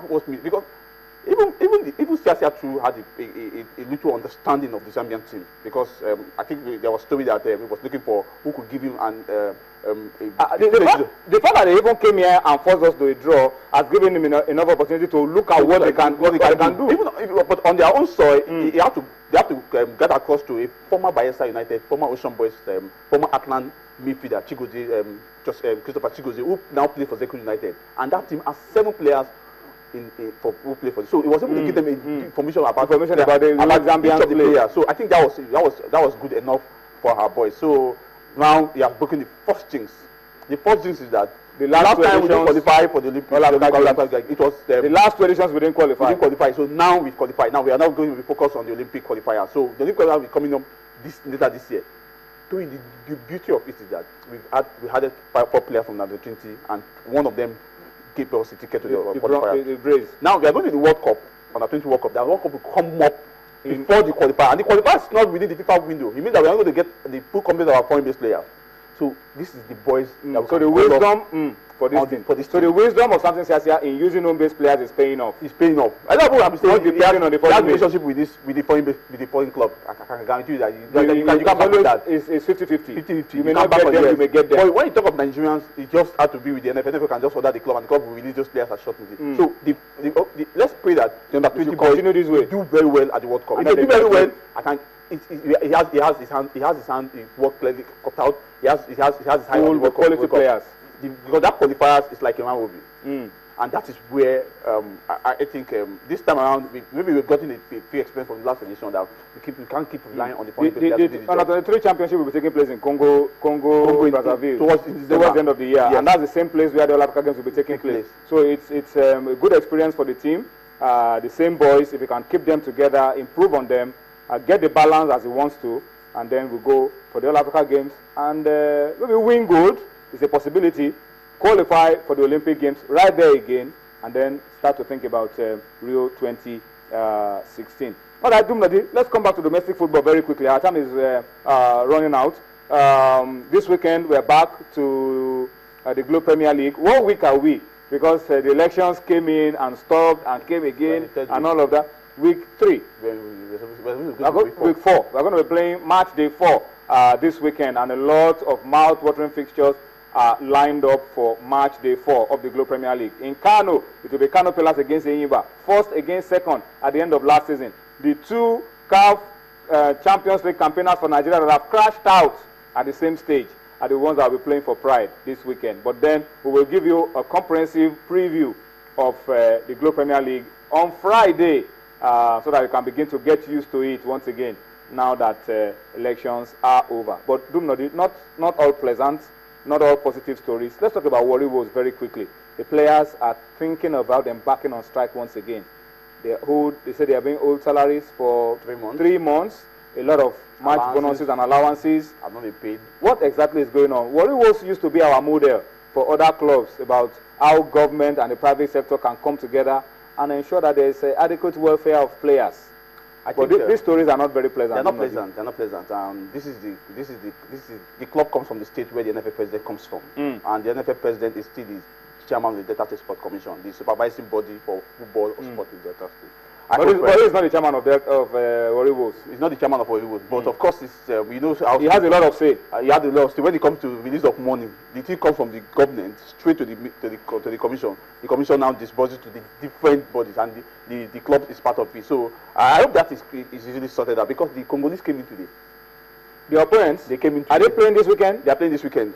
was me because even Siasia too had a little understanding of the Zambian team because I think there was a story that he was looking for who could give him the fact that they even came here and forced us to a draw has given him enough opportunity to look at what they can do. But on their own soil, they have to get across to a former Bayelsa United, former Ocean Boys, former Atlant midfielder Chigozie, Christopher Chigozie, who now plays for Zekri United, and that team has 7 players who play for it. So it was able to give them information about the Zambian players. So I think that was good enough for our boys. So now he has broken the first jinx. The first jinx is that the last time we didn't qualify for the Olympics, it was the last 2 editions we didn't qualify. We didn't qualify. So now we've qualified. Now we are now going to be focused on the Olympic qualifier. So the Olympic qualifier will be coming up later this year. So the beauty of it is that we had 4 players from under 20, and one of them gave us a ticket to the qualifier. Now we are going to the World Cup, under 20 World Cup. The World Cup will come up before the qualifier, and the qualifier is not within the FIFA window. It means that we are going to get the full complement of our foreign-based players. So this is the boys. So the wisdom for this team. So the wisdom of Samson Siasia in using home-based players is paying off. It's paying off. I don't know what I'm saying. He has a relationship with the foreign club. I can guarantee you that you can back with that. It's 50-50. 50-50. You may not get them. You may get them. But when you talk of Nigerians, it just had to be with the NFL. NFL can just order the club, and the club will release those players at short notice. So let's pray that the under 20 boys continue this way. Do very well at the World Cup. If they do very well, I can. He has his hand. He worked clearly cut out. He has his hand on the quality players. Because that qualifiers is like a man movie. And that is where I think this time around maybe we've gotten a few experience from the last edition that we can't keep relying on the foreign players. The under 23 championship will be taking place in Congo Brazzaville towards the end of the year, and that's the same place where the All Africa Games will be taking place. So it's a good experience for the team. The same boys, if we can keep them together, improve on them, get the balance as he wants to, and then we go for the All Africa Games and maybe win gold. It's a possibility. Qualify for the Olympic Games right there again, and then start to think about Rio 2016. All right, Dumnadi, let's come back to domestic football very quickly. Our time is running out. This weekend we're back to the Globe Premier League. What week are we? Because the elections came in and stopped and came again and all of that. Week 3. Week 4. We're going to be playing match day 4 this weekend, and a lot of mouth-watering fixtures are lined up for match day 4 of the Globe Premier League. In Kano, it will be Kano Pillars against Enyimba. First against second at the end of last season. The 2 CAF Champions League campaigners for Nigeria that have crashed out at the same stage are the ones that will be playing for Pride this weekend. But then we will give you a comprehensive preview of the Globe Premier League on Friday so that you can begin to get used to it once again now that elections are over. But not all pleasant. Not all positive stories. Let's talk about Warri Wolves very quickly. The players are thinking about embarking on strike once again. They say they are being owed salaries for 3 months. A lot of match bonuses and allowances have not been paid. What exactly is going on? Warri Wolves used to be our model for other clubs about how government and the private sector can come together and ensure that there is adequate welfare of players. But these stories are not very pleasant. They're not pleasant. They're not pleasant. The club comes from the state where the NFF president comes from, and the NFF president is still the chairman of the Delta State Sport Commission, the supervising body for football or sport in Delta State. But he's not the chairman of Warri Wolves. He's not the chairman of Warri Wolves, but of course, we know how he has a lot of say. He has a lot of say when it comes to release of money. The thing comes from the government straight to the commission. The commission now disburses to the different bodies, and the club is part of it. So I hope that is easily sorted out because the Congolese came in today. The opponents, they came in today. Are they playing this weekend? They are playing this weekend.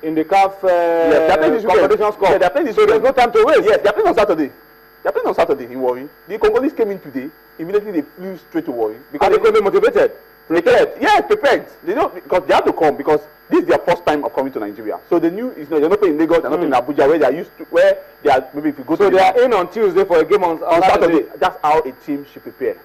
In the CAF yes, they are playing this competition score. Yeah, they are playing this so weekend. There's no time to waste. Yes, they are playing on Saturday. They are playing on Saturday in Warri. The Congolese came in today. Immediately they flew straight to Warri. Because they could be motivated. Prepared. Yes, prepared. They know because they have to come because this is their first time of coming to Nigeria. So they knew they're not playing in Lagos, they're not playing in Abuja where they are used to, where they are maybe if you go so to they are in on Tuesday for a game on Saturday. That's how a team should prepare.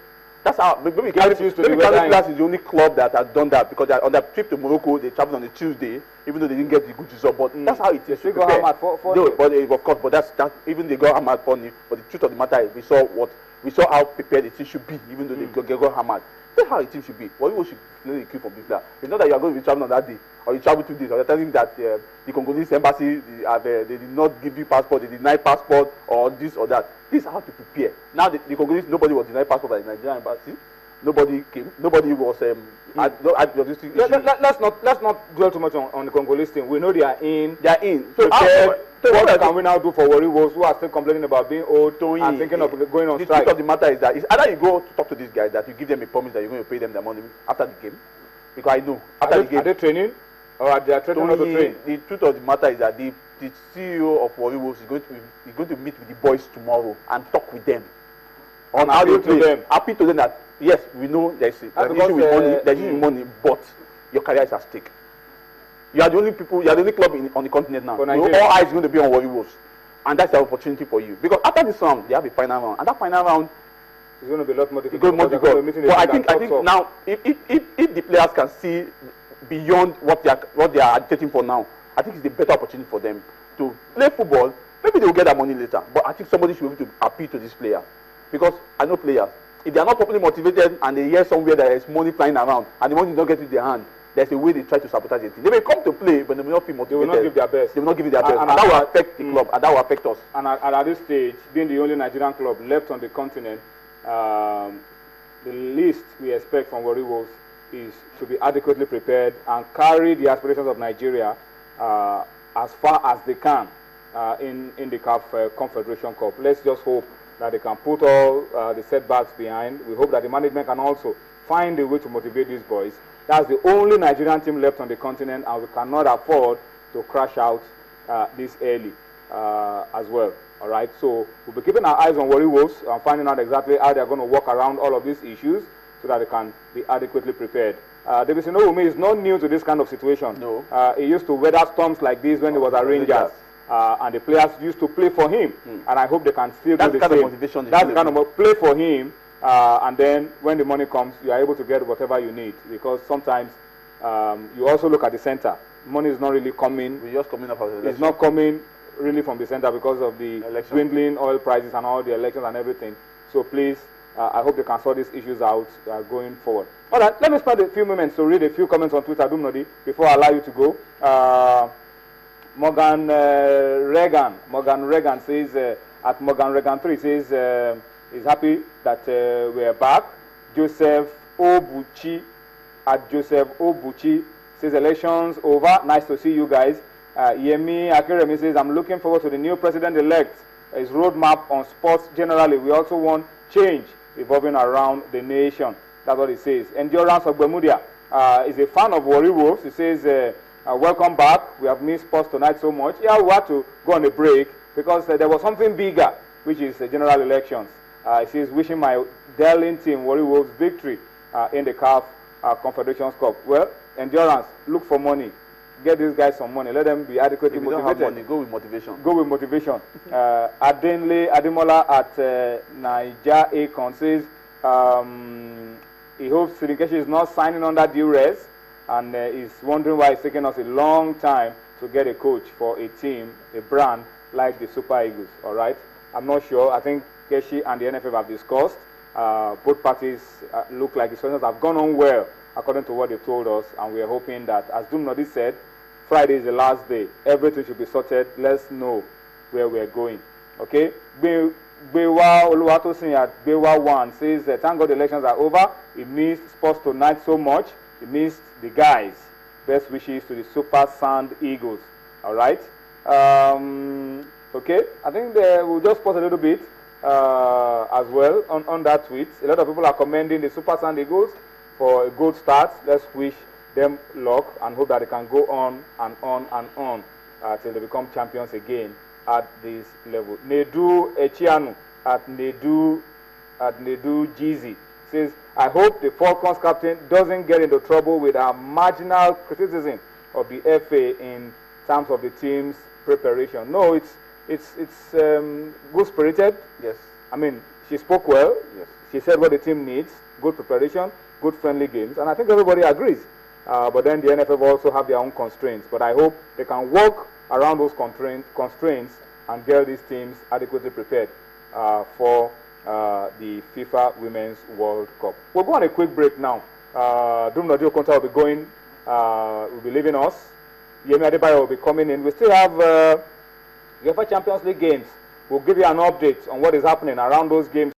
That's how maybe Class is the only club that has done that because on their trip to Morocco they traveled on a Tuesday, even though they didn't get the good result. But that's how it is. They got hammered of course, but that's even they got hammered funny. But the truth of the matter is we saw how prepared the team should be, even though they got hammered. That's how a team should be. What should play the cue from this player. It's not that you are going to be traveling on that day, or you travel 2 days, or you're telling me that the Congolese embassy, they did not give you passport, they denied passport, or this or that. This is how to prepare. Now the Congolese, nobody was denied passport by the Nigerian embassy. Nobody came. Nobody was. Let's not dwell too much on the Congolese team. We know they are in. They are in. So what can we now do for Warri Wolves who are still complaining about being old and thinking of going on strike? The truth of the matter is that it's either you go to talk to these guys, that you give them a promise that you're going to pay them their money after the game, because I know after the game. Are they training, or are they training not to train? The truth of the matter is that the CEO of Warri Wolves is going to meet with the boys tomorrow and talk with them on how they play. Happy to them that yes, we know there's an issue with money. There's issue with money, but your career is at stake. You are the only people. You are the only club on the continent now. All eyes going to be on Warri Wolves, and that's the opportunity for you. Because after this round, they have a final round, and that final round is going to be a lot more difficult. But I think now, if the players can see beyond what they are agitating for now, I think it's a better opportunity for them to play football. Maybe they will get that money later, but I think somebody should be able to appeal to this player, because I know players. If they are not properly motivated and they hear somewhere there is money flying around and the money is not getting to their hand, there's a way they try to sabotage the team. They may come to play, but they will not feel motivated. They will not give their best. They will not give it their best. And that will affect the club, and that will affect us. And at this stage, being the only Nigerian club left on the continent, the least we expect from Warri Wolves is to be adequately prepared and carry the aspirations of Nigeria as far as they can in the CAF Confederation Cup. Let's just hope that they can put all the setbacks behind. We hope that the management can also find a way to motivate these boys. That's the only Nigerian team left on the continent, and we cannot afford to crash out this early as well. All right, so we'll be keeping our eyes on Warri Wolves and finding out exactly how they're going to work around all of these issues so that they can be adequately prepared. David Sinowumi is not new to this kind of situation. No. He used to weather storms like this when he was at Rangers. And the players used to play for him, and I hope they can still do the same. That's the kind of motivation. That's the kind of play for him, and then when the money comes, you are able to get whatever you need. Because sometimes you also look at the center. Money is not really coming. We're just coming up as it's not coming really from the center because of the dwindling oil prices and all the elections and everything. So please, I hope they can sort these issues out going forward. All right, let me spend a few moments to read a few comments on Twitter, Dumnodi, before I allow you to go. Morgan Regan says, at Morgan Regan 3 says, he's happy that we're back. Joseph Obuchi says, elections over. Nice to see you guys. Yemi Akiremi says, I'm looking forward to the new president-elect. His roadmap on sports generally. We also want change evolving around the nation. That's what he says. Endurance of Bermudia is a fan of Warri Wolves. He says, welcome back. We have missed sports tonight so much. Yeah, we had to go on a break because there was something bigger, which is the general elections. He says, wishing my darling team, Warri Wolves, victory in the CAF Confederations Cup. Well, endurance, look for money. Get these guys some money. Let them be adequately motivated. Don't have money, go with motivation. Go with motivation. Adenle Ademola at Niger Akon says he hopes Keshi is not signing under duress, and is wondering why it's taking us a long time to get a coach for a team, a brand like the Super Eagles. All right, I'm not sure. I think Keshi and the NFF have discussed. Both parties look like discussions have gone on well, according to what they've told us, and we are hoping that, as Dumnodi said, Friday is the last day. Everything should be sorted. Let's know where we are going. Okay? Bewa Oluwatosin at Bewa 1 says, thank God the elections are over. It means sports tonight so much. It means the guys. Best wishes to the Super Sand Eagles. All right? Okay? I think we'll just pause a little bit as well on that tweet. A lot of people are commending the Super Sand Eagles for a good start. Let's wish them luck and hope that they can go on and on and on till they become champions again at this level. Nedu Echianu at Nedu Jeezy says, I hope the Falcons captain doesn't get into trouble with our marginal criticism of the FA in terms of the team's preparation. No, it's good spirited. Yes. I mean, she spoke well. Yes. She said what the team needs: good preparation, good friendly games, and I think everybody agrees. But then the NFF also have their own constraints. But I hope they can work around those constraints and get these teams adequately prepared for the FIFA Women's World Cup. We'll go on a quick break now. Dum Nadio Konta will be going, will be leaving us. Yemi Adebayo will be coming in. We still have UEFA Champions League games. We'll give you an update on what is happening around those games.